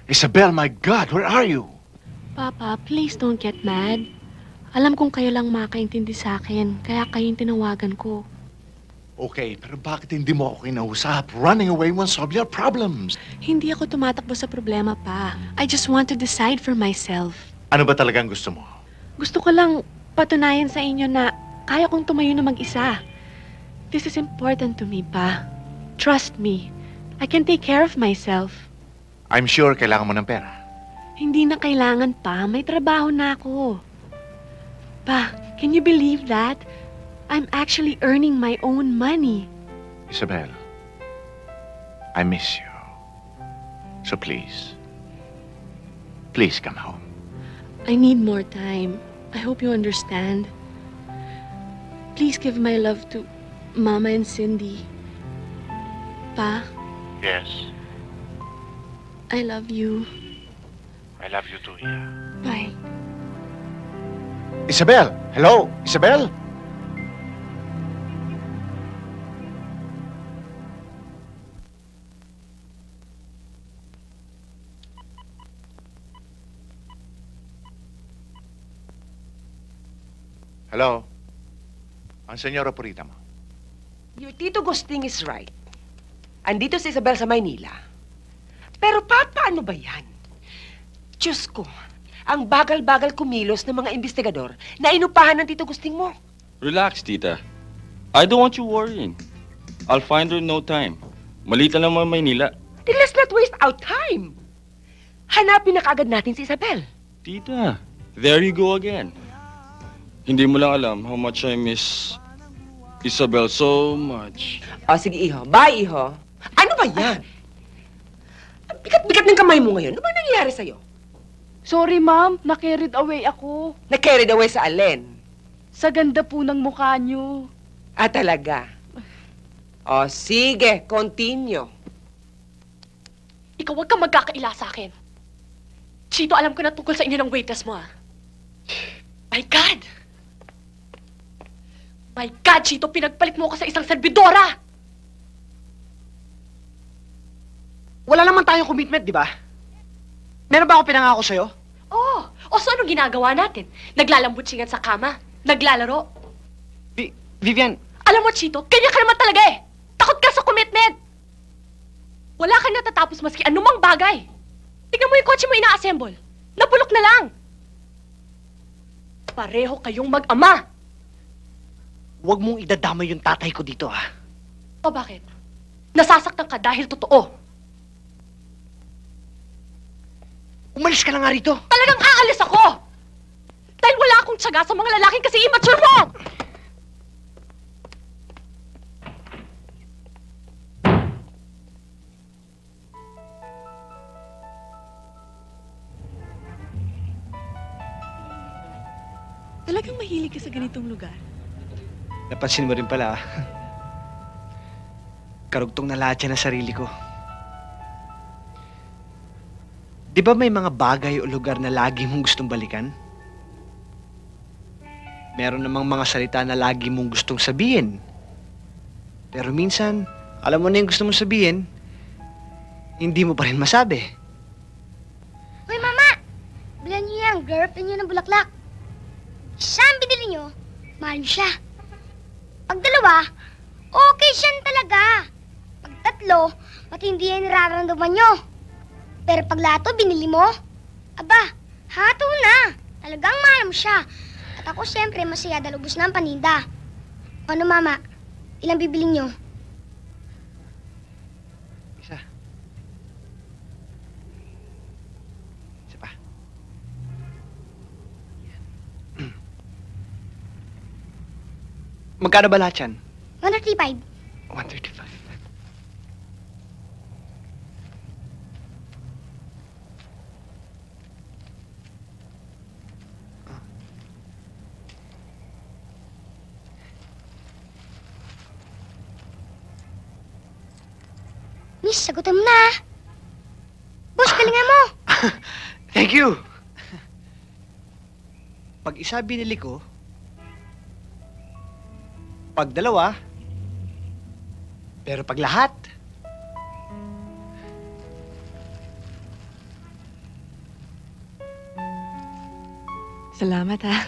Isabel, my God, where are you? Papa, please don't get mad. Alam kong kayo lang makaintindi sa akin, kaya kayo yung tinawagan ko. Okay, pero bakit hindi mo ako kinausap? Running away won't solve your problems. Hindi ako tumatakbo sa problema pa. I just want to decide for myself. Ano ba talagang gusto mo? Gusto ko lang patunayan sa inyo na kaya kong tumayo na mag-isa. This is important to me, Pa. Trust me. I can take care of myself. I'm sure kailangan mo ng pera. Hindi na kailangan pa. May trabaho na ako. Pa, can you believe that? I'm actually earning my own money. Isabel, I miss you. So please, please come home. I need more time. I hope you understand. Please give my love to Mama and Cindy. Pa, Yes, I love you. I love you too, yeah. Bye. Isabel! Hello? Isabel? Hello? Ang senyora Purita mo. Your Tito Gusting is right. Andito si Isabel sa Maynila. Pero paano ba yan? Diyos ko, ang bagal-bagal kumilos ng mga investigador na inupahan ng Tito Gusting mo. Relax, tita. I don't want you worrying. I'll find her in no time. Malita lang mga Maynila. Then let's not waste our time. Hanapin na kaagad natin si Isabel. Tita, there you go again. Hindi mo lang alam how much I miss Isabel so much. O sige, Iho. Bye, Iho. Ano ba yan? Ang bigat-bigat ng kamay mo ngayon. Ano ba nangyayari sa'yo? Sorry, ma'am. Na-carried away ako. Na-carried away sa alin? Sa ganda po ng mukha niyo. Ah, talaga? O sige, continue. Ikaw huwag kang magkakaila sa akin. Chito, alam ko na tungkol sa inyo ng waitress mo, ah. My God! My God, Chito, pinagpalit mo ko sa isang servidora! Wala naman tayong commitment, di ba? Meron ba ako pinangako sa'yo? Oh, o so anong ginagawa natin? Naglalambutsingan sa kama? Naglalaro? Vivian, Alam mo, Chito, kanya ka naman talaga eh! Takot ka sa commitment! Wala ka natatapos maski anumang bagay. Tingnan mo yung kotse mo ina-assemble. Nabulok na lang. Pareho kayong mag-ama. huwag mong idadamay yung tatay ko dito, ha? O bakit? Nasasaktan ka dahil totoo. Umalis ka na nga rito. Talagang aalis ako! Dahil wala akong tiyaga sa mga lalaking kasi immature mo! Talagang mahilig ka sa ganitong lugar? Napansin mo rin pala, karugtong na lahat yan ang sarili ko. Di ba may mga bagay o lugar na lagi mong gustong balikan? Meron namang mga salita na lagi mong gustong sabihin. Pero minsan, alam mo na yung gusto mong sabihin, hindi mo pa rin masabi. Hoy, Mama! Bilan niyo yung girlfriend niyo ng bulaklak. Saan binili niyo? Mahal niyo siya. Pag dalawa, okay siya talaga. Pag tatlo, matindi yan nararamdaman niyo. Pero pag lato, binili mo? Aba, hato na. Talagang mahal mo siya. At ako siyempre masaya dahil ubos na ang paninda. Ano, Mama? Ilang bibili niyo? Isa. Isa pa. Magkano ba lahat yan? 135. 135. Miss, sagutan mo na. Boss, galingan mo. Thank you. Pag isa binili ko, pag dalawa, pero pag lahat, Salamat, ha.